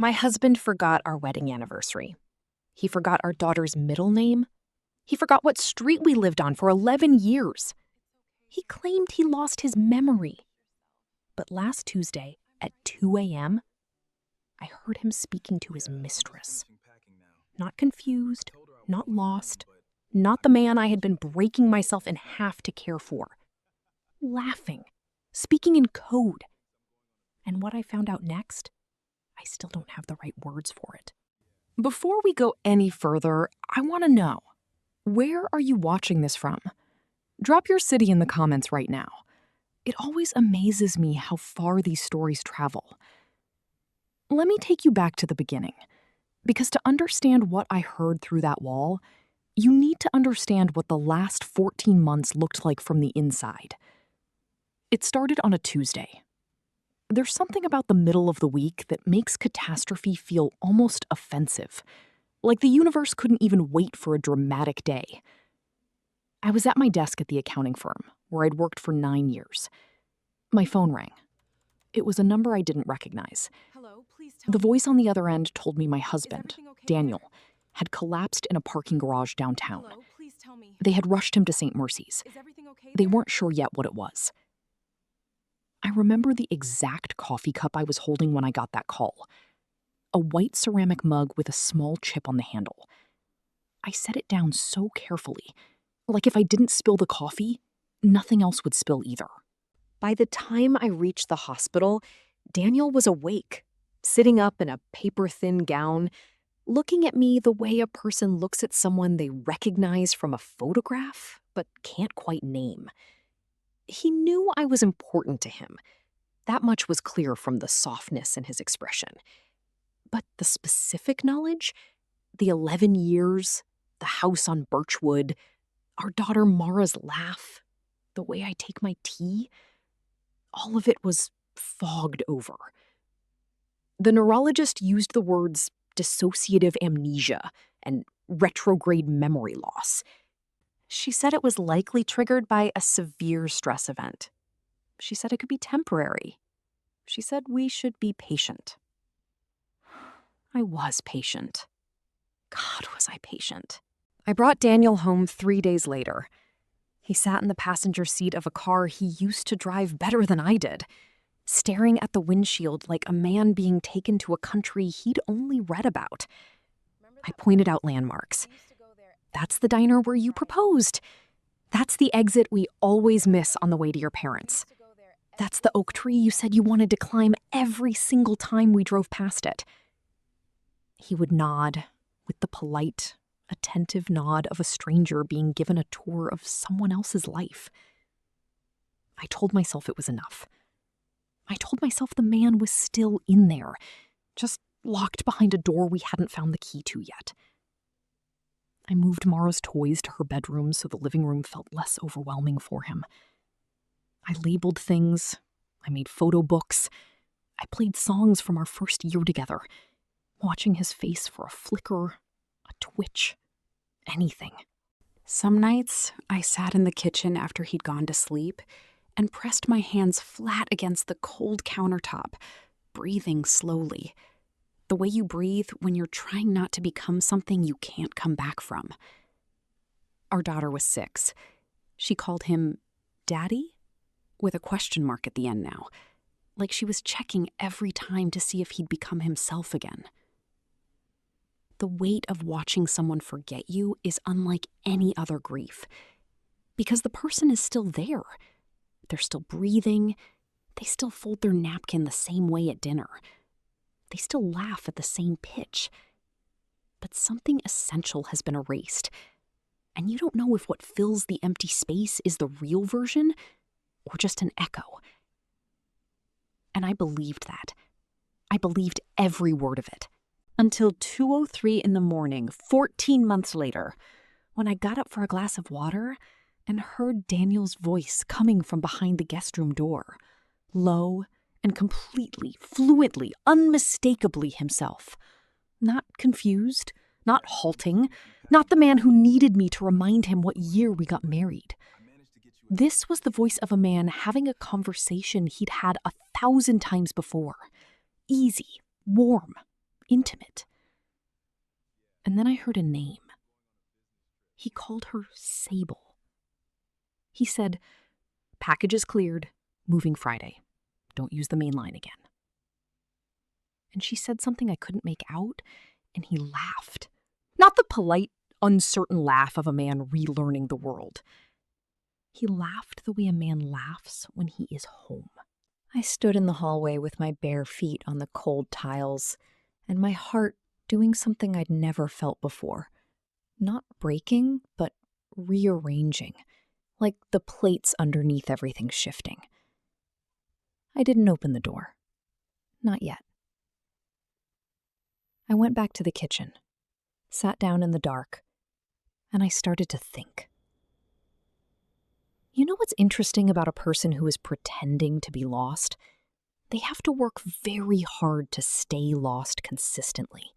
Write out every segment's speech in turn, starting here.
My husband forgot our wedding anniversary. He forgot our daughter's middle name. He forgot what street we lived on for 11 years. He claimed he lost his memory. But last Tuesday at 2 a.m., I heard him speaking to his mistress. Not confused, not lost, not the man I had been breaking myself in half to care for. Laughing, speaking in code. And what I found out next, I still don't have the right words for it. Before we go any further, I want to know, where are you watching this from? Drop your city in the comments right now. It always amazes me how far these stories travel. Let me take you back to the beginning, because to understand what I heard through that wall, you need to understand what the last 14 months looked like from the inside. It started on a Tuesday. There's something about the middle of the week that makes catastrophe feel almost offensive, like the universe couldn't even wait for a dramatic day. I was at my desk at the accounting firm, where I'd worked for 9 years. My phone rang. It was a number I didn't recognize. Hello, please tell The me. voice on the other end told me my husband, everything okay Daniel, there? had collapsed in a parking garage downtown. Hello, please tell me. They had rushed him to St. Mercy's. Is everything okay They there? weren't sure yet what it was. I remember the exact coffee cup I was holding when I got that call. A white ceramic mug with a small chip on the handle. I set it down so carefully, like if I didn't spill the coffee, nothing else would spill either. By the time I reached the hospital, Daniel was awake, sitting up in a paper-thin gown, looking at me the way a person looks at someone they recognize from a photograph, but can't quite name. He knew I was important to him. That much was clear from the softness in his expression. But the specific knowledge, the 11 years, the house on Birchwood, our daughter Mara's laugh, the way I take my tea, all of it was fogged over. The neurologist used the words dissociative amnesia and retrograde memory loss. She said it was likely triggered by a severe stress event. She said it could be temporary. She said we should be patient. I was patient. God, was I patient. I brought Daniel home 3 days later. He sat in the passenger seat of a car he used to drive better than I did, staring at the windshield like a man being taken to a country he'd only read about. I pointed out landmarks. That's the diner where you proposed. That's the exit we always miss on the way to your parents. That's the oak tree you said you wanted to climb every single time we drove past it. He would nod with the polite, attentive nod of a stranger being given a tour of someone else's life. I told myself it was enough. I told myself the man was still in there, just locked behind a door we hadn't found the key to yet. I moved Mara's toys to her bedroom so the living room felt less overwhelming for him. I labeled things. I made photo books. I played songs from our first year together, watching his face for a flicker, a twitch, anything. Some nights, I sat in the kitchen after he'd gone to sleep and pressed my hands flat against the cold countertop, breathing slowly. The way you breathe when you're trying not to become something you can't come back from. Our daughter was 6. She called him Daddy, with a question mark at the end now, like she was checking every time to see if he'd become himself again. The weight of watching someone forget you is unlike any other grief, because the person is still there. They're still breathing. They still fold their napkin the same way at dinner. They still laugh at the same pitch. But something essential has been erased, and you don't know if what fills the empty space is the real version or just an echo. And I believed that. I believed every word of it. Until 2:03 in the morning, 14 months later, when I got up for a glass of water and heard Daniel's voice coming from behind the guest room door, low and completely, fluently, unmistakably himself. Not confused, not halting, not the man who needed me to remind him what year we got married. This was the voice of a man having a conversation he'd had 1,000 times before. Easy, warm, intimate. And then I heard a name. He called her Sable. He said, "Package is cleared, moving Friday. Don't use the main line again." And she said something I couldn't make out, and he laughed. Not the polite, uncertain laugh of a man relearning the world. He laughed the way a man laughs when he is home. I stood in the hallway with my bare feet on the cold tiles, and my heart doing something I'd never felt before. Not breaking, but rearranging, like the plates underneath everything shifting. I didn't open the door. Not yet. I went back to the kitchen, sat down in the dark, and I started to think. You know what's interesting about a person who is pretending to be lost? They have to work very hard to stay lost consistently.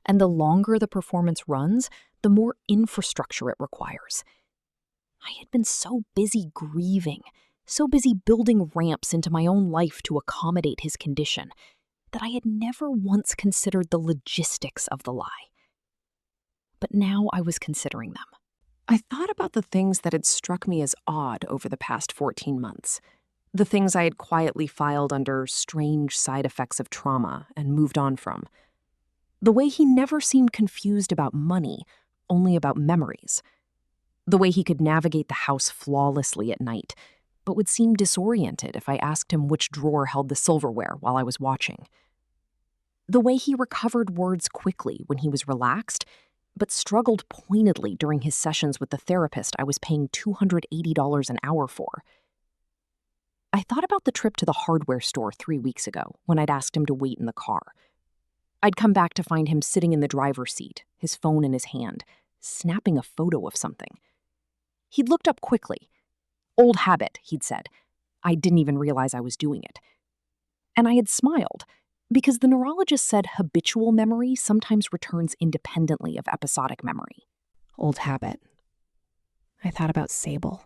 And the longer the performance runs, the more infrastructure it requires. I had been so busy grieving, so busy building ramps into my own life to accommodate his condition, that I had never once considered the logistics of the lie. But now I was considering them. I thought about the things that had struck me as odd over the past 14 months, the things I had quietly filed under strange side effects of trauma and moved on from. The way he never seemed confused about money, only about memories. The way he could navigate the house flawlessly at night, but would seem disoriented if I asked him which drawer held the silverware while I was watching. The way he recovered words quickly when he was relaxed, but struggled pointedly during his sessions with the therapist I was paying $280 an hour for. I thought about the trip to the hardware store 3 weeks ago when I'd asked him to wait in the car. I'd come back to find him sitting in the driver's seat, his phone in his hand, snapping a photo of something. He'd looked up quickly. "Old habit," he'd said. I didn't even realize I was doing it. And I had smiled, because the neurologist said habitual memory sometimes returns independently of episodic memory. Old habit. I thought about Sable.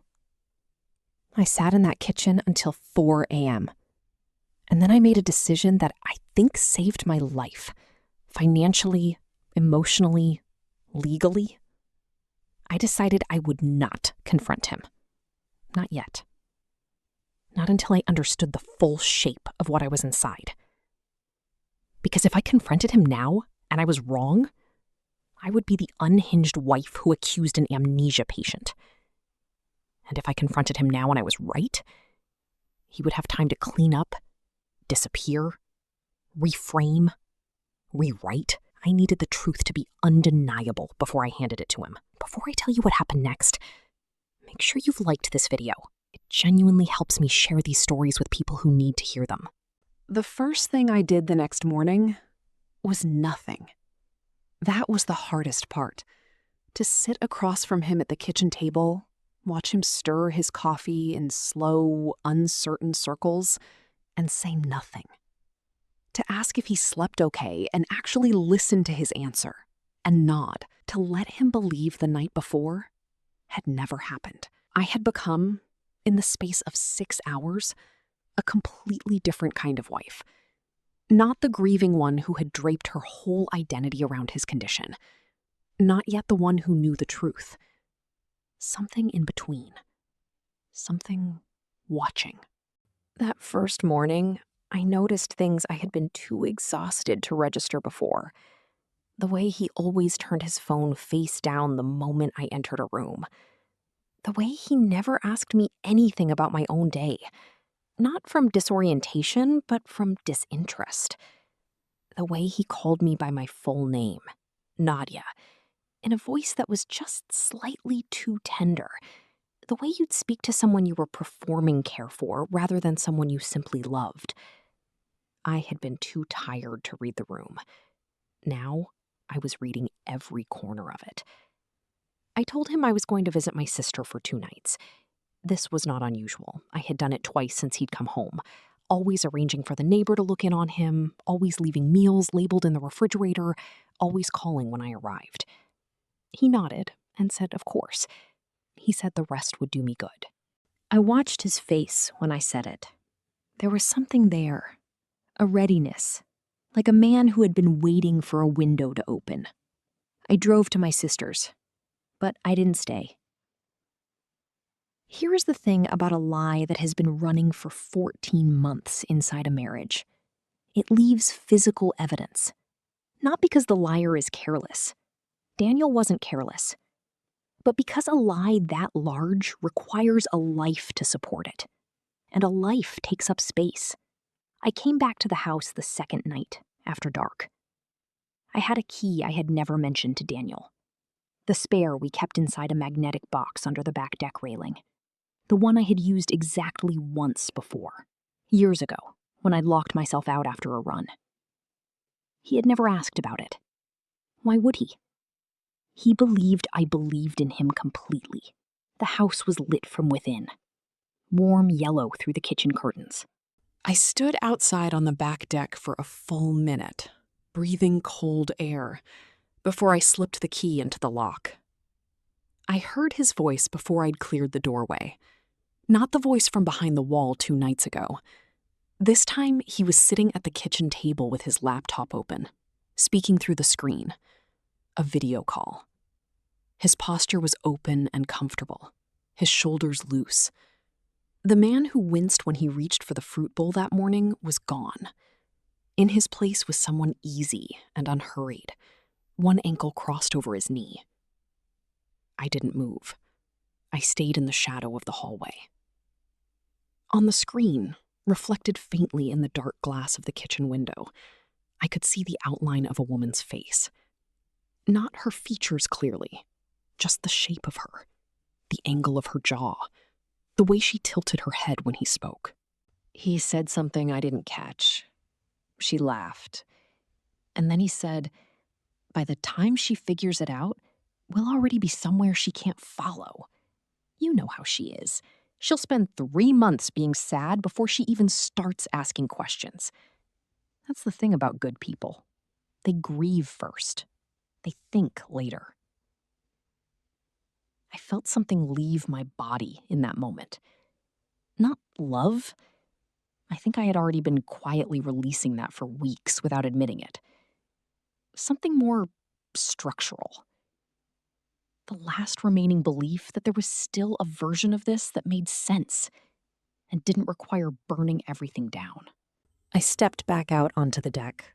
I sat in that kitchen until 4 a.m. And then I made a decision that I think saved my life. Financially, emotionally, legally. I decided I would not confront him. Not yet. Not until I understood the full shape of what I was inside. Because if I confronted him now, and I was wrong, I would be the unhinged wife who accused an amnesia patient. And if I confronted him now and I was right, he would have time to clean up, disappear, reframe, rewrite. I needed the truth to be undeniable before I handed it to him. Before I tell you what happened next, make sure you've liked this video. It genuinely helps me share these stories with people who need to hear them. The first thing I did the next morning was nothing. That was the hardest part. To sit across from him at the kitchen table, watch him stir his coffee in slow, uncertain circles, and say nothing. To ask if he slept okay and actually listen to his answer and nod, to let him believe the night before had never happened. I had become, in the space of 6 hours, a completely different kind of wife. Not the grieving one who had draped her whole identity around his condition. Not yet the one who knew the truth. Something in between. Something watching. That first morning, I noticed things I had been too exhausted to register before. The way he always turned his phone face down the moment I entered a room. The way he never asked me anything about my own day. Not from disorientation, but from disinterest. The way he called me by my full name, Nadia, in a voice that was just slightly too tender. The way you'd speak to someone you were performing care for rather than someone you simply loved. I had been too tired to read the room. Now, I was reading every corner of it. I told him I was going to visit my sister for 2 nights. This was not unusual. I had done it twice since he'd come home. Always arranging for the neighbor to look in on him, always leaving meals labeled in the refrigerator, always calling when I arrived. He nodded and said, of course. He said the rest would do me good. I watched his face when I said it. There was something there, a readiness, like a man who had been waiting for a window to open. I drove to my sister's, but I didn't stay. Here is the thing about a lie that has been running for 14 months inside a marriage. It leaves physical evidence. Not because the liar is careless. Daniel wasn't careless. But because a lie that large requires a life to support it. And a life takes up space. I came back to the house the second night, after dark. I had a key I had never mentioned to Daniel. The spare we kept inside a magnetic box under the back deck railing. The one I had used exactly once before, years ago, when I'd locked myself out after a run. He had never asked about it. Why would he? He believed I believed in him completely. The house was lit from within, warm yellow through the kitchen curtains. I stood outside on the back deck for a full minute, breathing cold air, before I slipped the key into the lock. I heard his voice before I'd cleared the doorway. Not the voice from behind the wall 2 nights ago. This time, he was sitting at the kitchen table with his laptop open, speaking through the screen. A video call. His posture was open and comfortable, his shoulders loose. The man who winced when he reached for the fruit bowl that morning was gone. In his place was someone easy and unhurried, one ankle crossed over his knee. I didn't move. I stayed in the shadow of the hallway. On the screen, reflected faintly in the dark glass of the kitchen window, I could see the outline of a woman's face. Not her features clearly, just the shape of her, the angle of her jaw, the way she tilted her head when he spoke. He said something I didn't catch. She laughed. And then he said, "By the time she figures it out, we'll already be somewhere she can't follow. You know how she is. She'll spend 3 months being sad before she even starts asking questions." That's the thing about good people. They grieve first. They think later. I felt something leave my body in that moment. Not love. I think I had already been quietly releasing that for weeks without admitting it. Something more structural. The last remaining belief that there was still a version of this that made sense and didn't require burning everything down. I stepped back out onto the deck.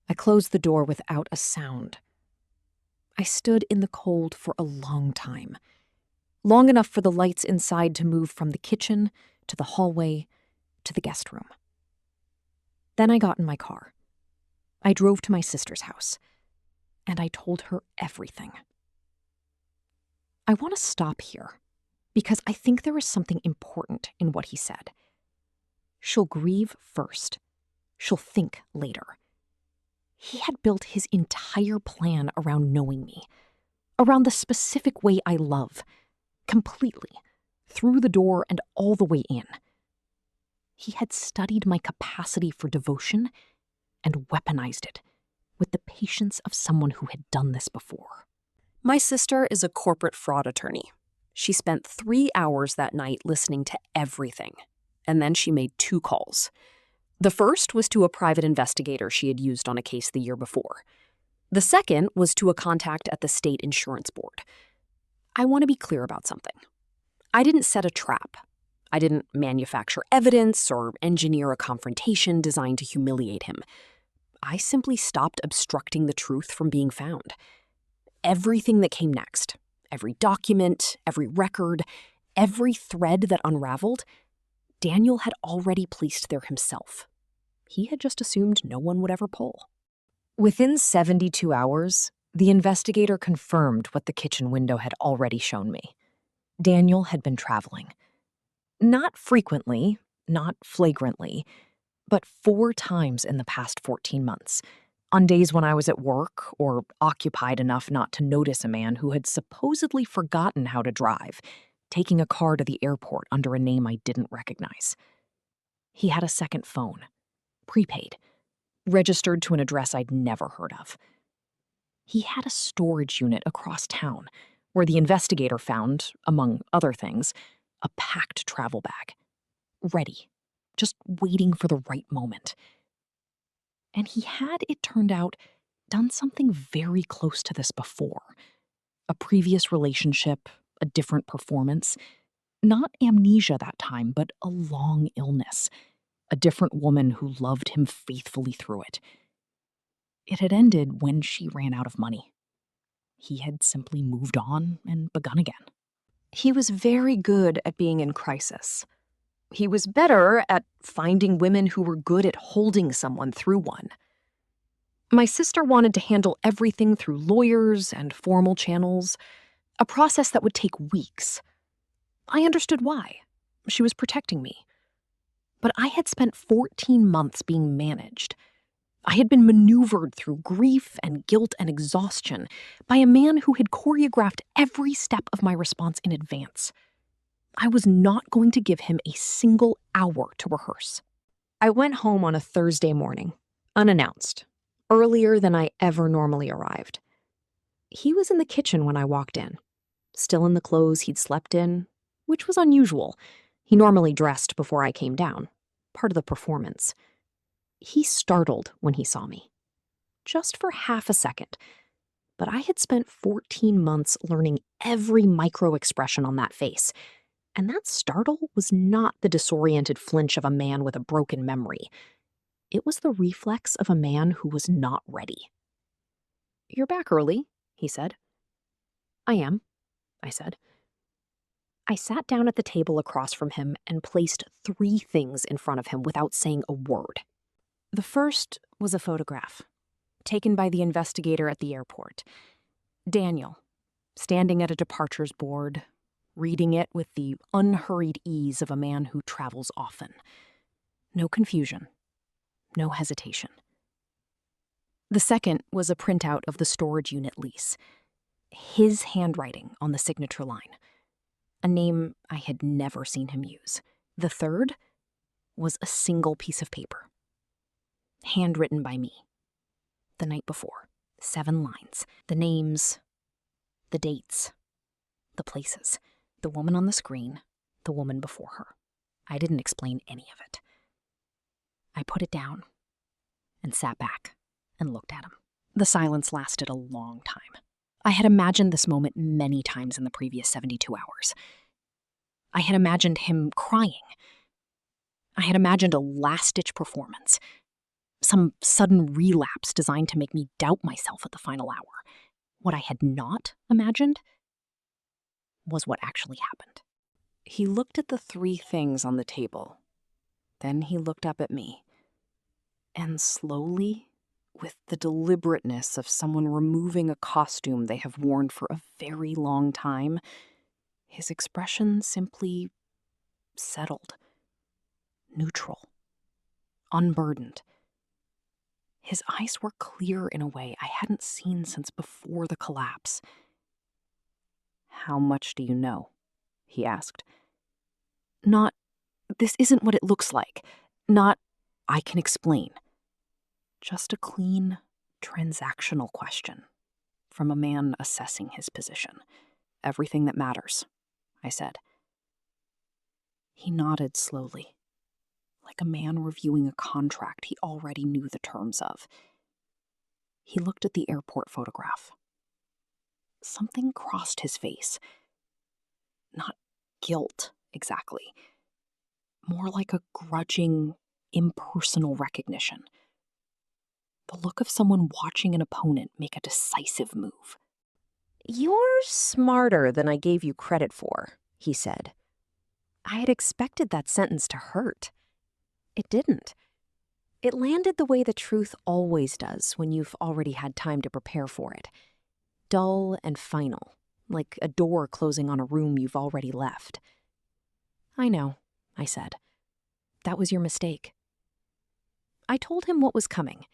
I closed the door without a sound. I stood in the cold for a long time. Long enough for the lights inside to move from the kitchen to the hallway to the guest room. Then I got in my car. I drove to my sister's house, and I told her everything. I want to stop here, because I think there is something important in what he said. She'll grieve first. She'll think later. He had built his entire plan around knowing me, around the specific way I love, completely, through the door and all the way in. He had studied my capacity for devotion and weaponized it with the patience of someone who had done this before. My sister is a corporate fraud attorney. She spent 3 hours that night listening to everything, and then she made 2 calls. The first was to a private investigator she had used on a case the year before. The second was to a contact at the state insurance board. I want to be clear about something. I didn't set a trap. I didn't manufacture evidence or engineer a confrontation designed to humiliate him. I simply stopped obstructing the truth from being found. Everything that came next, every document, every record, every thread that unraveled, Daniel had already placed there himself. He had just assumed no one would ever pull. Within 72 hours, the investigator confirmed what the kitchen window had already shown me. Daniel had been traveling. Not frequently, not flagrantly, but 4 times in the past 14 months, on days when I was at work or occupied enough not to notice a man who had supposedly forgotten how to drive, taking a car to the airport under a name I didn't recognize. He had a second phone, prepaid, registered to an address I'd never heard of. He had a storage unit across town where the investigator found, among other things, a packed travel bag. Ready, just waiting for the right moment. And he had, it turned out, done something very close to this before. A previous relationship, a different performance. Not amnesia that time, but a long illness. A different woman who loved him faithfully through it. It had ended when she ran out of money. He had simply moved on and begun again. He was very good at being in crisis. He was better at finding women who were good at holding someone through one. My sister wanted to handle everything through lawyers and formal channels, a process that would take weeks. I understood why. She was protecting me. But I had spent 14 months being managed. I had been maneuvered through grief and guilt and exhaustion by a man who had choreographed every step of my response in advance. I was not going to give him a single hour to rehearse. I went home on a Thursday morning, unannounced, earlier than I ever normally arrived. He was in the kitchen when I walked in, still in the clothes he'd slept in, which was unusual. He normally dressed before I came down, part of the performance. He startled when he saw me, just for half a second. But I had spent 14 months learning every micro-expression on that face, and that startle was not the disoriented flinch of a man with a broken memory. It was the reflex of a man who was not ready. "You're back early," he said. "I am," I said. I sat down at the table across from him and placed 3 things in front of him without saying a word. The first was a photograph, taken by the investigator at the airport. Daniel, standing at a departures board, reading it with the unhurried ease of a man who travels often. No confusion, no hesitation. The second was a printout of the storage unit lease. His handwriting on the signature line, a name I had never seen him use. The third was a single piece of paper, handwritten by me. The night before, 7 lines, the names, the dates, the places, the woman on the screen, the woman before her. I didn't explain any of it. I put it down and sat back and looked at him. The silence lasted a long time. I had imagined this moment many times in the previous 72 hours. I had imagined him crying. I had imagined a last-ditch performance, some sudden relapse designed to make me doubt myself at the final hour. What I had not imagined was what actually happened. He looked at the 3 things on the table. Then he looked up at me. And slowly, with the deliberateness of someone removing a costume they have worn for a very long time, his expression simply settled, neutral, unburdened. His eyes were clear in a way I hadn't seen since before the collapse. "How much do you know?" he asked. Not, "This isn't what it looks like." Not, "I can explain." Just a clean, transactional question from a man assessing his position. "Everything that matters," I said. He nodded slowly, like a man reviewing a contract he already knew the terms of. He looked at the airport photograph. Something crossed his face. Not guilt, exactly. More like a grudging, impersonal recognition. The look of someone watching an opponent make a decisive move. "You're smarter than I gave you credit for," he said. I had expected that sentence to hurt. It didn't. It landed the way the truth always does when you've already had time to prepare for it. Dull and final, like a door closing on a room you've already left. "I know," I said. "That was your mistake." I told him what was coming,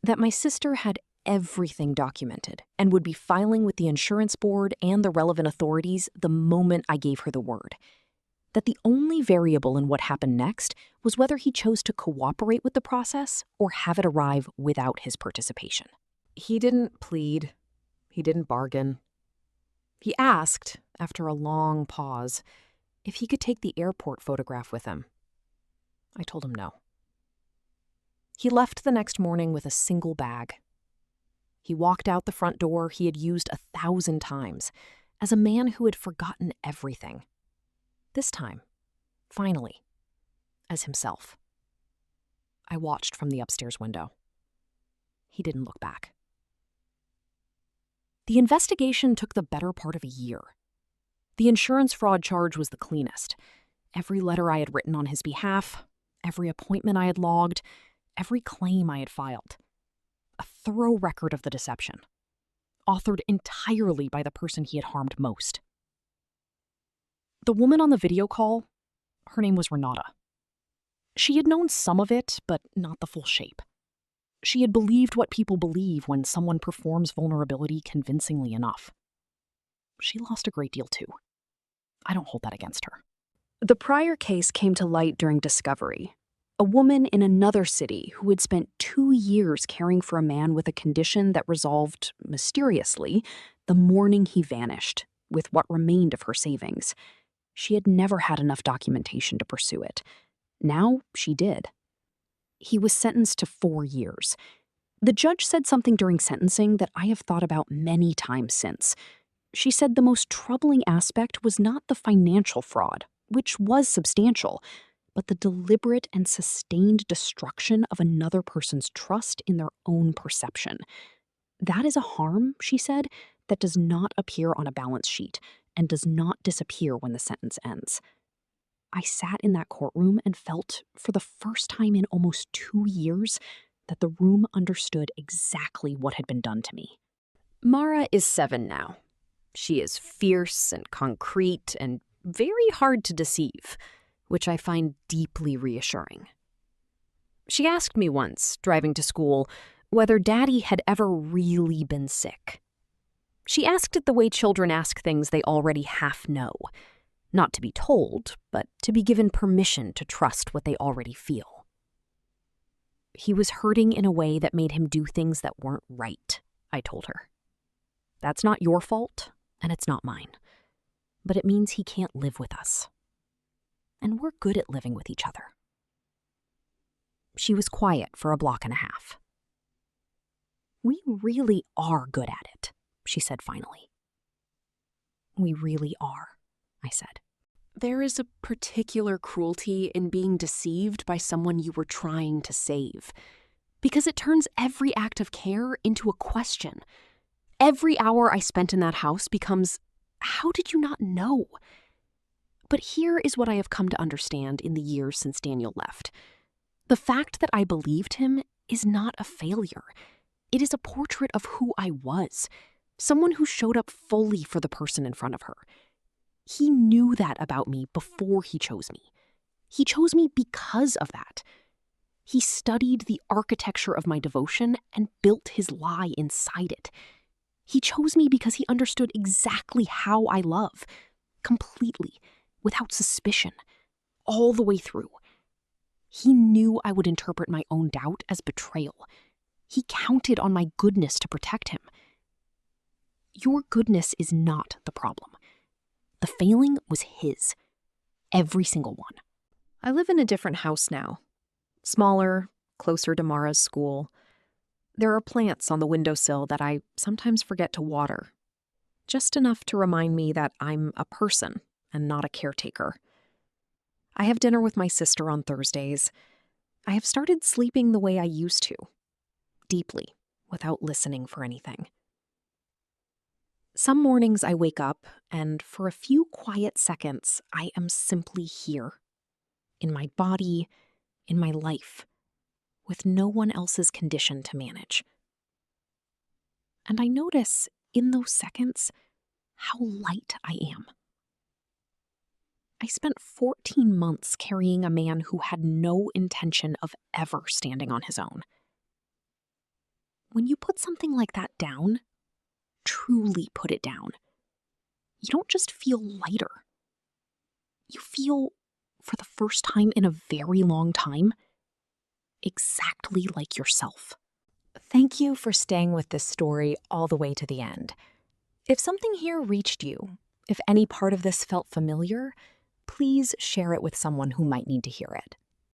that my sister had everything documented and would be filing with the insurance board and the relevant authorities the moment I gave her the word. That the only variable in what happened next was whether he chose to cooperate with the process or have it arrive without his participation. He didn't plead. He didn't bargain. He asked, after a long pause, if he could take the airport photograph with him. I told him no. He left the next morning with a single bag. He walked out the front door he had used 1,000 times, as a man who had forgotten everything. This time, finally, as himself. I watched from the upstairs window. He didn't look back. The investigation took the better part of a year. The insurance fraud charge was the cleanest. Every letter I had written on his behalf, every appointment I had logged, every claim I had filed. A thorough record of the deception, authored entirely by the person he had harmed most. The woman on the video call, her name was Renata. She had known some of it, but not the full shape. She had believed what people believe when someone performs vulnerability convincingly enough. She lost a great deal too. I don't hold that against her. The prior case came to light during discovery. A woman in another city who had spent 2 years caring for a man with a condition that resolved, mysteriously, the morning he vanished, with what remained of her savings. She had never had enough documentation to pursue it. Now she did. He was sentenced to 4 years. The judge said something during sentencing that I have thought about many times since. She said the most troubling aspect was not the financial fraud, which was substantial, but the deliberate and sustained destruction of another person's trust in their own perception. That is a harm, she said, that does not appear on a balance sheet and does not disappear when the sentence ends. I sat in that courtroom and felt, for the first time in almost 2 years, that the room understood exactly what had been done to me. Mara is 7 now. She is fierce and concrete and very hard to deceive, which I find deeply reassuring. She asked me once, driving to school, whether Daddy had ever really been sick. She asked it the way children ask things they already half know. Not to be told, but to be given permission to trust what they already feel. He was hurting in a way that made him do things that weren't right, I told her. That's not your fault, and it's not mine. But it means he can't live with us. And we're good at living with each other. She was quiet for a block and a half. We really are good at it, she said finally. We really are, I said. There is a particular cruelty in being deceived by someone you were trying to save, because it turns every act of care into a question. Every hour I spent in that house becomes, how did you not know? But here is what I have come to understand in the years since Daniel left. The fact that I believed him is not a failure. It is a portrait of who I was, someone who showed up fully for the person in front of her. He knew that about me before he chose me. He chose me because of that. He studied the architecture of my devotion and built his lie inside it. He chose me because he understood exactly how I love, completely, without suspicion, all the way through. He knew I would interpret my own doubt as betrayal. He counted on my goodness to protect him. Your goodness is not the problem. The failing was his. Every single one. I live in a different house now. Smaller, closer to Mara's school. There are plants on the windowsill that I sometimes forget to water. Just enough to remind me that I'm a person and not a caretaker. I have dinner with my sister on Thursdays. I have started sleeping the way I used to. Deeply, without listening for anything. Some mornings I wake up, and for a few quiet seconds, I am simply here. In my body, in my life, with no one else's condition to manage. And I notice, in those seconds, how light I am. I spent 14 months carrying a man who had no intention of ever standing on his own. When you put something like that down, truly put it down, you don't just feel lighter. You feel, for the first time in a very long time, exactly like yourself. Thank you for staying with this story all the way to the end. If something here reached you, if any part of this felt familiar, please share it with someone who might need to hear it.